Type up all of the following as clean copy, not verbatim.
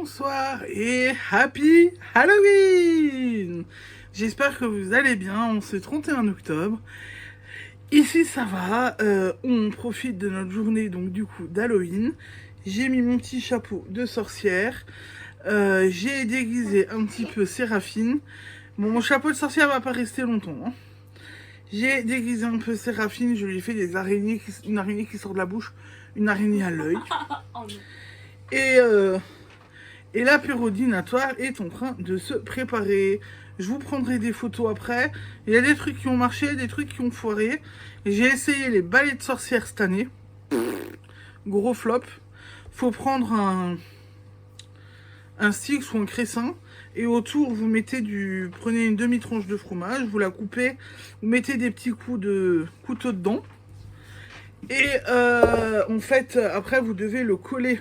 bonsoir et happy Halloween! J'espère que vous allez bien en ce 31 octobre. Ici ça va, on profite de notre journée donc du coup d'Halloween. J'ai mis mon petit chapeau de sorcière, j'ai déguisé un petit peu Séraphine. Bon, mon chapeau de sorcière va pas rester longtemps, hein. J'ai déguisé un peu Séraphine, je lui ai fait des araignées, une araignée qui sort de la bouche, une araignée à l'œil. Et l'apéro dînatoire est en train de se préparer. Je vous prendrai des photos après. Il y a des trucs qui ont marché, des trucs qui ont foiré. J'ai essayé les balais de sorcière cette année. Gros flop. Faut prendre un Styx ou un cressin. Et autour, vous mettez prenez une demi-tranche de fromage, vous la coupez, vous mettez des petits coups de couteau dedans. Et en fait, après, vous devez le coller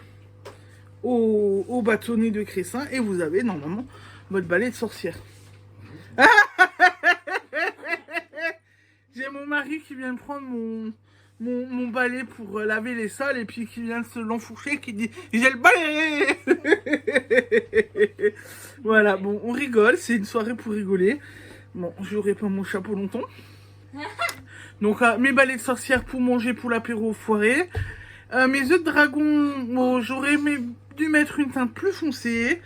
au bâtonnet de cressin et vous avez normalement votre balai de sorcière. J'ai mon mari qui vient de prendre mon balai pour laver les sols et puis qui vient de se l'enfourcher, qui dit j'ai le balai. Voilà, bon, on rigole, c'est une soirée pour rigoler. Bon, je n'aurai pas mon chapeau longtemps. Donc mes balais de sorcière pour manger pour l'apéro foiré. Mes œufs de dragon, bon, j'aurais dû mettre une teinte plus foncée.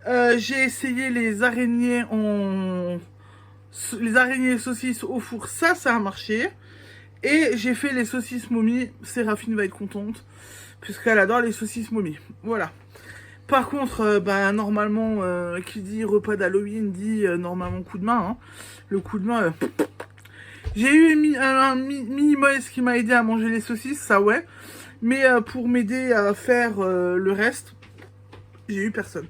J'ai essayé les araignées saucisses au four, ça a marché. Et j'ai fait les saucisses momies. Séraphine va être contente puisqu'elle adore les saucisses momies. Voilà. Par contre, normalement, qui dit repas d'Halloween dit normalement coup de main. Hein. Le coup de main. J'ai eu un mini-moise qui m'a aidé à manger les saucisses, ça ouais. Mais pour m'aider à faire le reste, j'ai eu personne.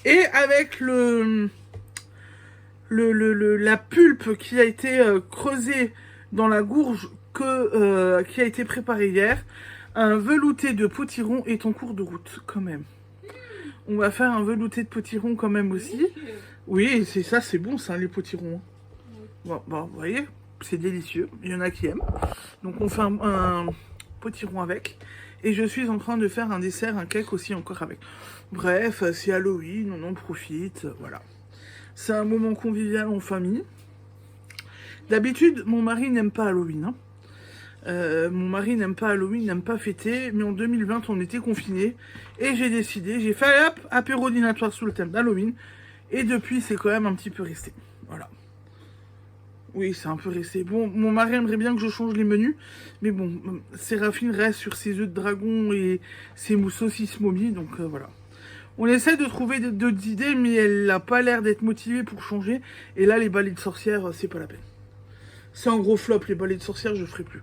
Et avec la pulpe qui a été creusée dans la gourge qui a été préparée hier, un velouté de potiron est en cours de route quand même. On va faire un velouté de potiron quand même aussi. Oui, c'est ça, c'est bon ça, les potirons. Bon, vous voyez, c'est délicieux. Il y en a qui aiment. Donc on fait un potiron avec. Et je suis en train de faire un dessert, un cake aussi encore avec. Bref, c'est Halloween, on en profite, voilà. C'est un moment convivial en famille. D'habitude, mon mari n'aime pas Halloween. Hein. Mon mari n'aime pas Halloween, n'aime pas fêter. Mais en 2020, on était confinés. Et j'ai fait hop, apéro dînatoire sous le thème d'Halloween. Et depuis, c'est quand même un petit peu resté. Voilà. Oui, c'est un peu resté. Bon, mon mari aimerait bien que je change les menus. Mais bon, Séraphine reste sur ses œufs de dragon et ses saucisses momies. Donc voilà. On essaie de trouver d'autres idées, mais elle n'a pas l'air d'être motivée pour changer. Et là, les balais de sorcière, c'est pas la peine. C'est un gros flop, les balais de sorcière, je ferai plus.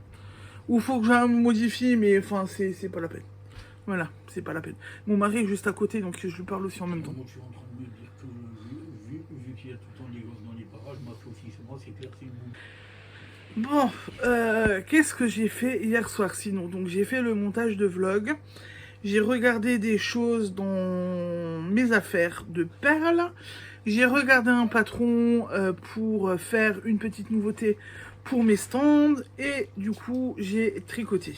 Ou faut que je modifie, mais enfin, c'est pas la peine. Voilà, c'est pas la peine. Mon mari est juste à côté, donc je lui parle aussi en même temps. Moi, je suis en train de me dire que, vu qu'il y a tout le temps des gosses dans les parages, ma saucisse, moi, c'est clair, c'est une boule. Bon, qu'est-ce que j'ai fait hier soir sinon? Donc j'ai fait le montage de vlog. J'ai regardé des choses dans mes affaires de perles. J'ai regardé un patron pour faire une petite nouveauté pour mes stands. Et du coup, j'ai tricoté.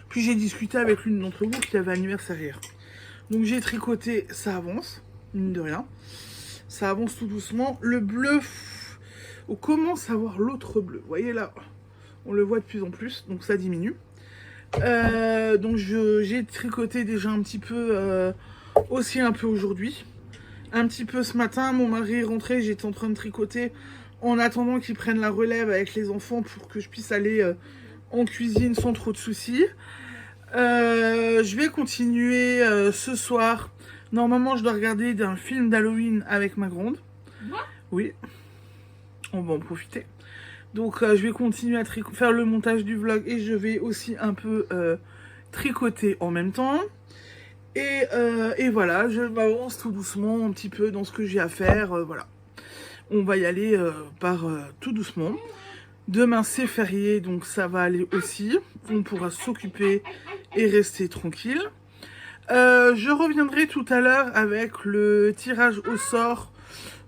Puis j'ai discuté avec l'une d'entre vous qui avait anniversaire hier. Donc j'ai tricoté, ça avance, mine de rien. Ça avance tout doucement. Le bleu, on commence à voir l'autre bleu. Vous voyez là, on le voit de plus en plus, donc ça diminue. Donc j'ai tricoté déjà un petit peu, aussi un peu aujourd'hui. Un petit peu ce matin, mon mari est rentré, j'étais en train de tricoter en attendant qu'il prenne la relève avec les enfants pour que je puisse aller en cuisine sans trop de soucis. Je vais continuer ce soir. Normalement, je dois regarder un film d'Halloween avec ma grande. Oui, on va en profiter. Donc, je vais continuer à faire le montage du vlog et je vais aussi un peu tricoter en même temps. Et voilà, je m'avance tout doucement un petit peu dans ce que j'ai à faire. Voilà, on va y aller tout doucement. Demain, c'est férié, donc ça va aller aussi. On pourra s'occuper et rester tranquille. Je reviendrai tout à l'heure avec le tirage au sort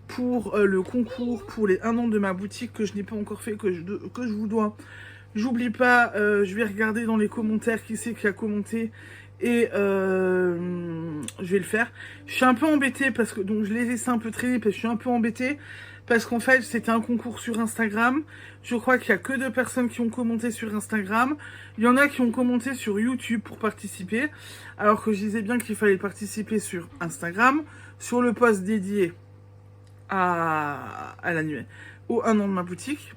pour le concours pour les 1 an de ma boutique que je n'ai pas encore fait, que je vous dois. J'oublie pas, je vais regarder dans les commentaires qui c'est qui a commenté Et je vais le faire. Je suis un peu embêtée parce que, donc je les ai laissés un peu traîner parce que je suis un peu embêtée. Parce qu'en fait, c'était un concours sur Instagram. Je crois qu'il y a que 2 personnes qui ont commenté sur Instagram. Il y en a qui ont commenté sur YouTube pour participer. Alors que je disais bien qu'il fallait participer sur Instagram. Sur le post dédié à l'annuel, au 1 an de ma boutique.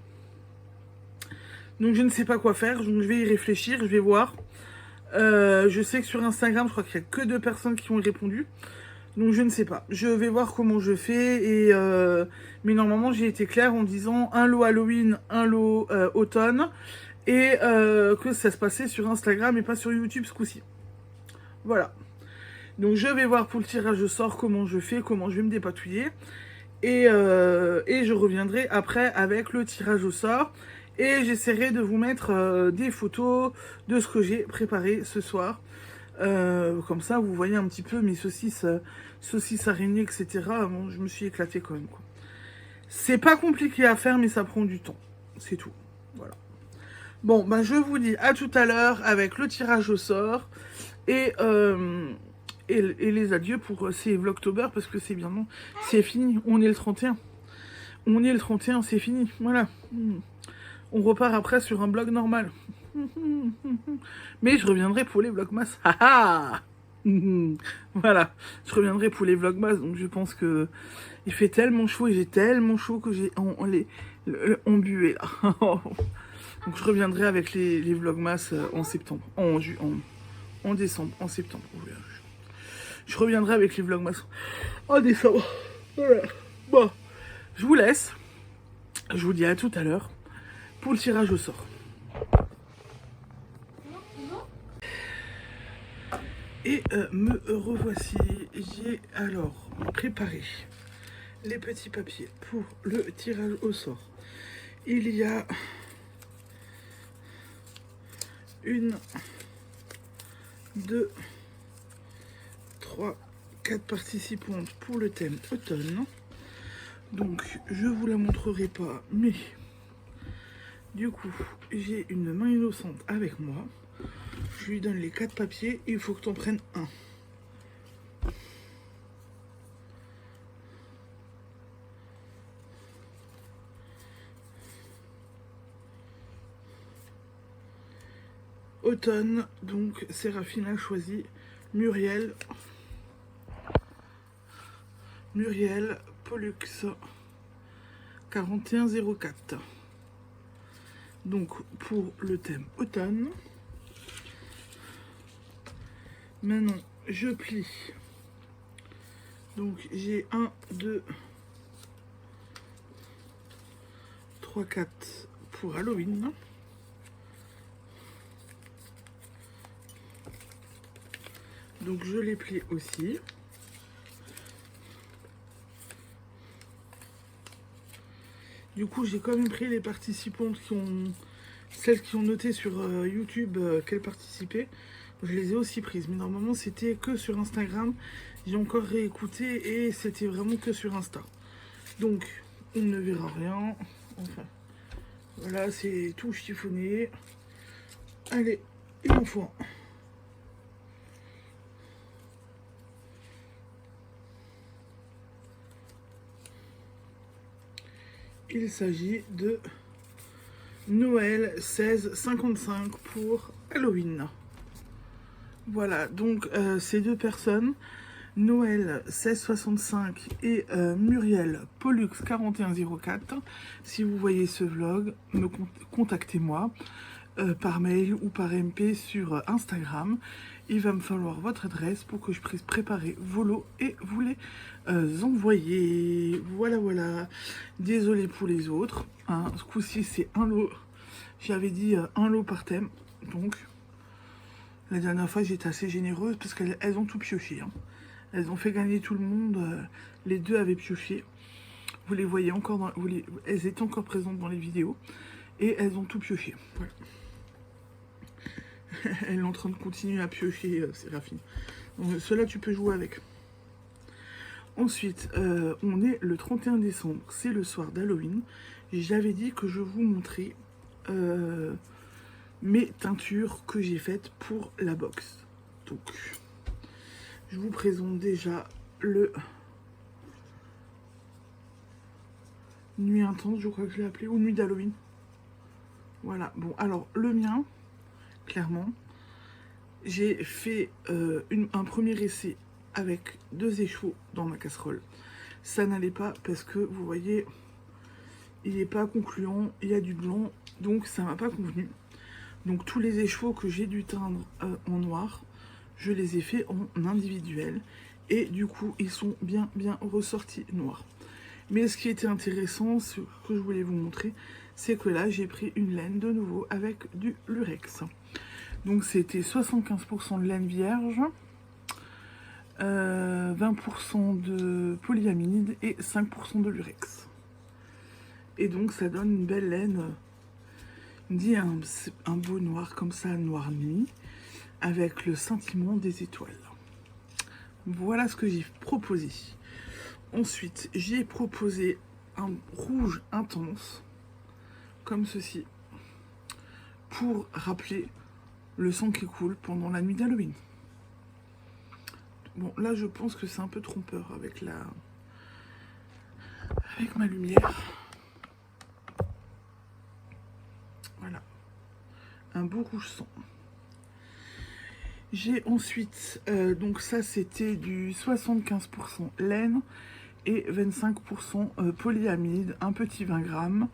Donc je ne sais pas quoi faire. Donc je vais y réfléchir, je vais voir. Je sais que sur Instagram, je crois qu'il n'y a que 2 personnes qui ont répondu. Donc je ne sais pas. Je vais voir comment je fais. Mais normalement, j'ai été claire en disant un lot Halloween, un lot automne. Et que ça se passait sur Instagram et pas sur YouTube ce coup-ci. Voilà. Donc je vais voir pour le tirage au sort comment je fais, comment je vais me dépatouiller. Et je reviendrai après avec le tirage au sort. Et j'essaierai de vous mettre des photos de ce que j'ai préparé ce soir. Comme ça, vous voyez un petit peu mes saucisses araignées, etc. Bon, je me suis éclatée quand même, quoi. C'est pas compliqué à faire, mais ça prend du temps. C'est tout. Voilà. Bon, ben je vous dis à tout à l'heure avec le tirage au sort. Et les adieux pour ces Vlogtober, parce que c'est bien non. C'est fini. On est le 31. On est le 31, c'est fini. Voilà. On repart après sur un blog normal. Mais je reviendrai pour les vlogmas. Voilà, je reviendrai pour les vlogmas. Donc je pense que il fait tellement chaud et j'ai tellement chaud que j'ai on buait là. Donc je reviendrai avec les vlogmas en septembre, en décembre, en septembre. Je reviendrai avec les vlogmas en décembre. Voilà. Bon, je vous laisse. Je vous dis à tout à l'heure pour le tirage au sort. Et me revoici. J'ai alors préparé les petits papiers pour le tirage au sort. Il y a 1, 2, 3, 4 participantes pour le thème automne. Donc je vous la montrerai pas, mais du coup j'ai une main innocente avec moi. Je lui donne les 4 papiers et il faut que tu en prennes un. Automne, donc Séraphine a choisi Muriel Pollux 4104. Donc pour le thème automne. Maintenant je plie. Donc j'ai 1, 2, 3, 4 pour Halloween. Donc je les plie aussi. Du coup, j'ai quand même pris les participantes celles qui ont noté sur YouTube qu'elles participaient. Je les ai aussi prises, mais normalement c'était que sur Instagram. J'ai encore réécouté et c'était vraiment que sur Insta. Donc, on ne verra rien. Enfin, voilà, c'est tout chiffonné. Allez, et on foin. Il s'agit de Noël 1655 pour Halloween. Voilà, donc ces 2 personnes, Noël 1665 et Muriel Pollux 4104. Si vous voyez ce vlog, contactez-moi par mail ou par MP sur Instagram. Il va me falloir votre adresse pour que je puisse préparer vos lots et vous les envoyer. Voilà, voilà. Désolée pour les autres. Hein. Ce coup-ci, c'est un lot. J'avais dit un lot par thème. Donc, la dernière fois, j'étais assez généreuse parce qu'elles ont tout pioché. Hein. Elles ont fait gagner tout le monde. Les 2 avaient pioché. Vous les voyez encore elles étaient encore présentes dans les vidéos. Et elles ont tout pioché. Voilà. Elle est en train de continuer à piocher, Séraphine. Donc, cela, tu peux jouer avec. Ensuite, on est le 31 décembre. C'est le soir d'Halloween. J'avais dit que je vous montrais mes teintures que j'ai faites pour la box. Donc, je vous présente déjà le Nuit Intense, je crois que je l'ai appelé, ou Nuit d'Halloween. Voilà, bon, alors le mien, clairement, j'ai fait un premier essai avec 2 échevaux dans ma casserole. Ça n'allait pas parce que, vous voyez, il n'est pas concluant, il y a du blanc, donc ça m'a pas convenu. Donc tous les échevaux que j'ai dû teindre en noir, je les ai fait en individuel. Et du coup, ils sont bien ressortis noirs. Mais ce qui était intéressant, ce que je voulais vous montrer, c'est que là, j'ai pris une laine de nouveau avec du lurex. Donc c'était 75% de laine vierge, 20% de polyamide et 5% de lurex. Et donc ça donne une belle laine, on dit un beau noir comme ça, noir nuit, avec le scintillement des étoiles. Voilà ce que j'ai proposé. Ensuite, j'ai proposé un rouge intense, comme ceci, pour rappeler le sang qui coule pendant la nuit d'Halloween. Bon, là, je pense que c'est un peu trompeur avec ma lumière. Voilà. Un beau rouge sang. J'ai ensuite, donc ça, c'était du 75% laine et 25% polyamide, un petit 20 grammes.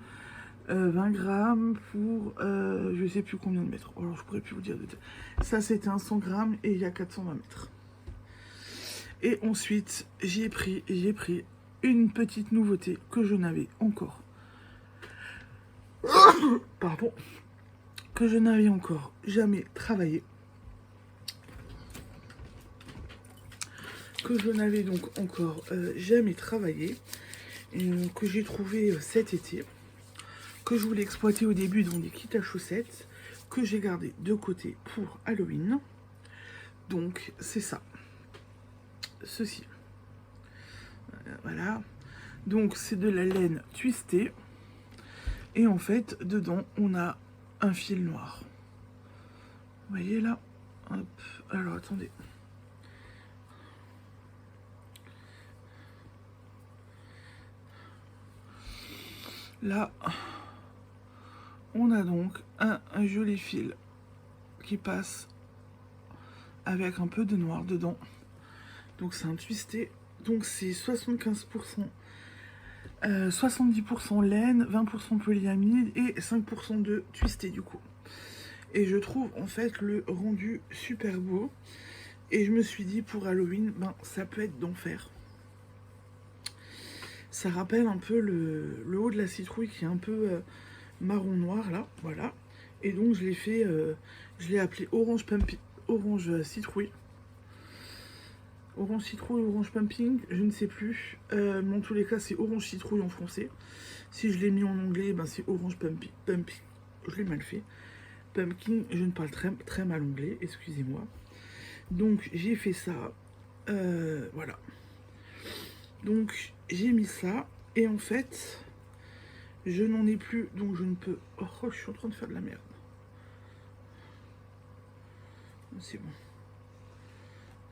20 grammes pour je sais plus combien de mètres. Alors je pourrais plus vous dire. Ça c'était un 100 grammes et il y a 420 mètres. Et ensuite j'ai pris une petite nouveauté que je n'avais encore. Pardon. Que je n'avais encore jamais travaillé. Que je n'avais donc encore jamais travaillé. Que j'ai trouvé cet été. Que je voulais exploiter au début dans des kits à chaussettes, que j'ai gardé de côté pour Halloween. Donc c'est ça, ceci. Voilà, donc c'est de la laine twistée, et en fait dedans on a un fil noir. Vous voyez là, hop. Alors attendez. Là, on a donc un joli fil qui passe avec un peu de noir dedans. Donc c'est un twisté. Donc c'est 75%, 70% laine, 20% polyamide et 5% de twisté du coup. Et je trouve en fait le rendu super beau. Et je me suis dit pour Halloween, ben ça peut être d'enfer. Ça rappelle un peu le haut de la citrouille qui est un peu marron noir là, voilà. Et donc je l'ai fait, je l'ai appelé orange citrouille. Orange citrouille, orange pumping, je ne sais plus. Mais en tous les cas, c'est orange citrouille en français. Si je l'ai mis en anglais, ben c'est orange pumping. Je l'ai mal fait. Pumpkin, je ne parle très mal anglais, excusez-moi. Donc j'ai fait ça. Voilà. Donc j'ai mis ça. Et en fait, je n'en ai plus. Donc je ne peux... Oh, je suis en train de faire de la merde. C'est bon.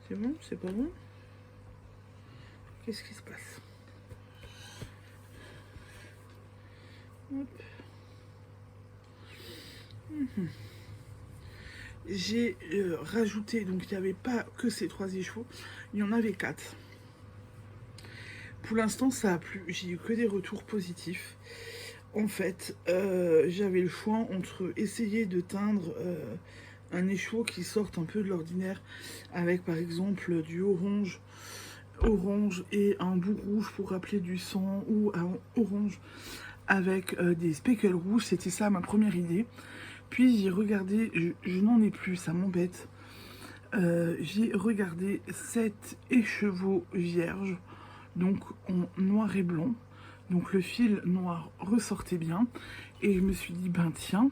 C'est bon? C'est pas bon? Qu'est-ce qui se passe? Hop. J'ai rajouté, donc il n'y avait pas que ces 3 échevaux, il y en avait 4. Pour l'instant, ça a plu, j'ai eu que des retours positifs. En fait, j'avais le choix entre essayer de teindre un écheveau qui sorte un peu de l'ordinaire, avec par exemple du orange et un bout rouge pour rappeler du sang, ou un orange avec des speckles rouges. C'était ça ma première idée. Puis j'ai regardé, je n'en ai plus, ça m'embête. J'ai regardé 7 écheveaux vierges, donc en noir et blanc. Donc le fil noir ressortait bien. Et je me suis dit, ben tiens,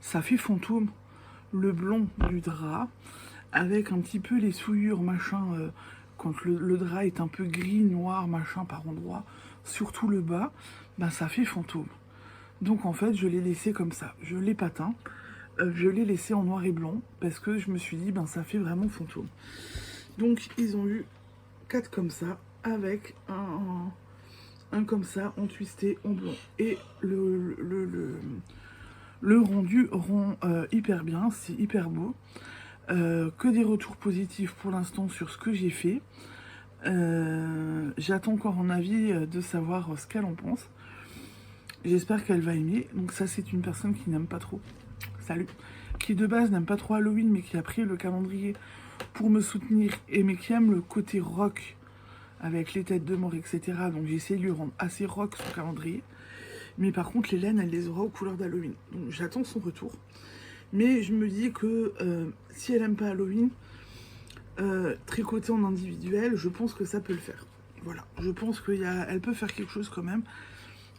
ça fait fantôme. Le blanc du drap, avec un petit peu les souillures, machin, quand le drap est un peu gris, noir, machin, par endroits, surtout le bas, ben ça fait fantôme. Donc en fait, je l'ai laissé comme ça. Je l'ai pas teint. je l'ai laissé en noir et blanc parce que je me suis dit, ben ça fait vraiment fantôme. Donc ils ont eu 4 comme ça, avec un comme ça, en twisté, en blanc. Et le rendu rend hyper bien, c'est hyper beau. Que des retours positifs pour l'instant sur ce que j'ai fait. J'attends encore un avis de savoir ce qu'elle en pense. J'espère qu'elle va aimer. Donc ça, c'est une personne qui n'aime pas trop. Salut. Qui de base n'aime pas trop Halloween, mais qui a pris le calendrier pour me soutenir, mais qui aime le côté rock avec les têtes de mort, etc. Donc j'ai essayé de lui rendre assez rock son calendrier. Mais par contre, les laines, elle les aura aux couleurs d'Halloween. Donc j'attends son retour. Mais je me dis que si elle aime pas Halloween, tricoter en individuel, je pense que ça peut le faire. Voilà, je pense qu'elle peut faire quelque chose quand même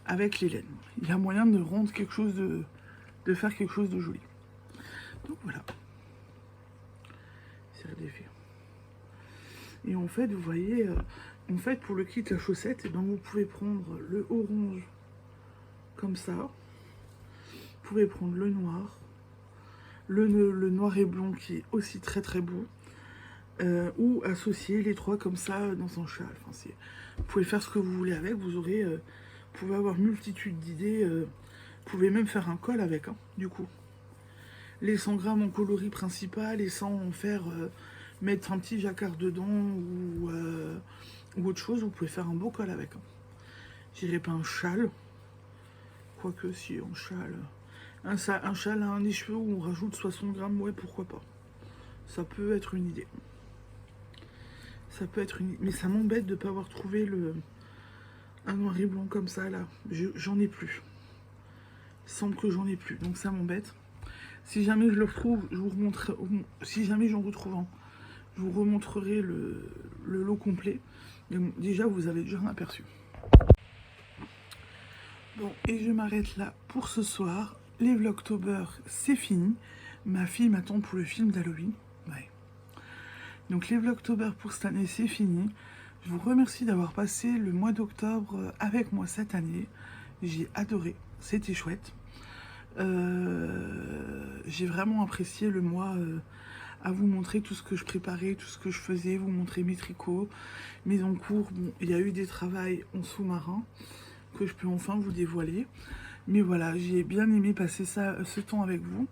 avec les laines. Il y a moyen de rendre quelque chose de faire quelque chose de joli. Donc voilà. C'est défait. Et en fait, vous voyez, en fait, pour le kit la chaussette, eh ben, vous pouvez prendre le orange comme ça. Vous pouvez prendre le noir. Le noir et blanc qui est aussi très très beau. Ou associer les trois comme ça dans un châle. Enfin, vous pouvez faire ce que vous voulez avec, vous pouvez avoir multitude d'idées, vous pouvez même faire un col avec, hein, du coup. Les 100 grammes en coloris principal et sans en faire mettre un petit jacquard dedans ou autre chose, vous pouvez faire un beau col avec. Hein. Je dirais pas un châle, quoique si, un châle. Un châle à un écheveu où on rajoute 60 grammes, ouais, pourquoi pas. Ça peut être une idée. Ça peut être une... Mais ça m'embête de ne pas avoir trouvé un noir et blanc comme ça, là. J'en ai plus. Il semble que j'en ai plus, donc ça m'embête. Si jamais je le retrouve, je vous remontrerai... Si jamais j'en retrouve un, je vous remontrerai le lot complet. Et bon, déjà, vous avez déjà un aperçu. Bon, et je m'arrête là pour ce soir. Les Vlogtober, c'est fini. Ma fille m'attend pour le film d'Halloween. Ouais. Donc les Vlogtober pour cette année, c'est fini. Je vous remercie d'avoir passé le mois d'octobre avec moi cette année. J'ai adoré, c'était chouette. J'ai vraiment apprécié le mois à vous montrer tout ce que je préparais, tout ce que je faisais, vous montrer mes tricots, mes encours. Bon, il y a eu des travails en sous-marin que je peux enfin vous dévoiler. Mais voilà, j'ai bien aimé passer ce temps avec vous.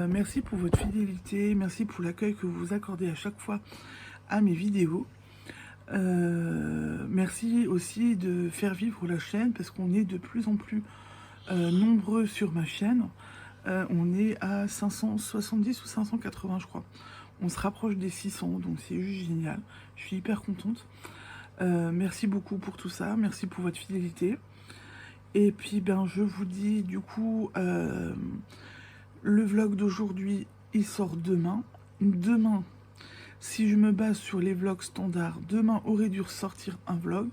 Merci pour votre fidélité, merci pour l'accueil que vous accordez à chaque fois à mes vidéos. Merci aussi de faire vivre la chaîne parce qu'on est de plus en plus nombreux sur ma chaîne. On est à 570 ou 580 je crois. On se rapproche des 600 donc c'est juste génial. Je suis hyper contente. Merci beaucoup pour tout ça, merci pour votre fidélité. Et puis ben je vous dis du coup le vlog d'aujourd'hui il sort demain. Demain, si je me base sur les vlogs standards, demain aurait dû ressortir un vlog.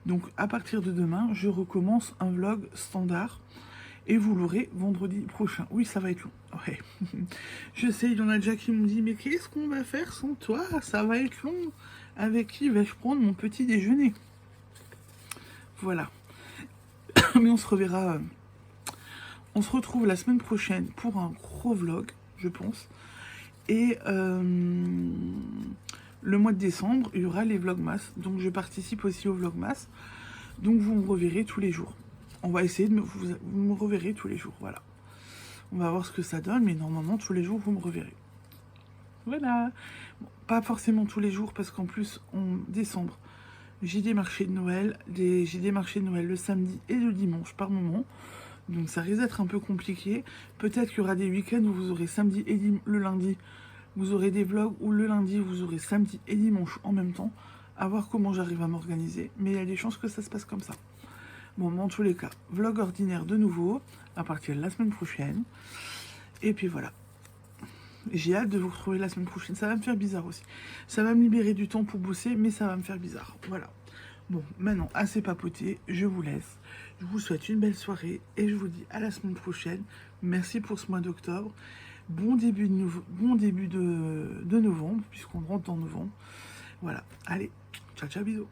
Donc à partir de demain, je recommence un vlog standard. Et vous l'aurez vendredi prochain. Oui, ça va être long. Ouais. Je sais, il y en a déjà qui m'ont dit, mais qu'est-ce qu'on va faire sans toi? Ça va être long. Avec qui vais-je prendre mon petit déjeuner? Voilà. Mais on se reverra. On se retrouve la semaine prochaine pour un gros vlog, je pense. Et le mois de décembre, il y aura les vlogmas. Donc je participe aussi aux vlogmas. Donc vous me reverrez tous les jours. On va essayer de vous me reverrez tous les jours, voilà. On va voir ce que ça donne, mais normalement tous les jours vous me reverrez. Voilà. Bon, pas forcément tous les jours parce qu'en plus en décembre, j'ai des marchés de Noël, j'ai des marchés de Noël le samedi et le dimanche par moment. Donc ça risque d'être un peu compliqué. Peut-être qu'il y aura des week-ends où vous aurez samedi et le lundi, vous aurez des vlogs où le lundi vous aurez samedi et dimanche en même temps. À voir comment j'arrive à m'organiser, mais il y a des chances que ça se passe comme ça. Bon, dans tous les cas, vlog ordinaire de nouveau, à partir de la semaine prochaine. Et puis voilà. J'ai hâte de vous retrouver la semaine prochaine. Ça va me faire bizarre aussi. Ça va me libérer du temps pour bosser, mais ça va me faire bizarre. Voilà. Bon, maintenant, assez papoté, je vous laisse. Je vous souhaite une belle soirée et je vous dis à la semaine prochaine. Merci pour ce mois d'octobre. Bon début de novembre, puisqu'on rentre en novembre. Voilà. Allez, ciao, ciao, bisous.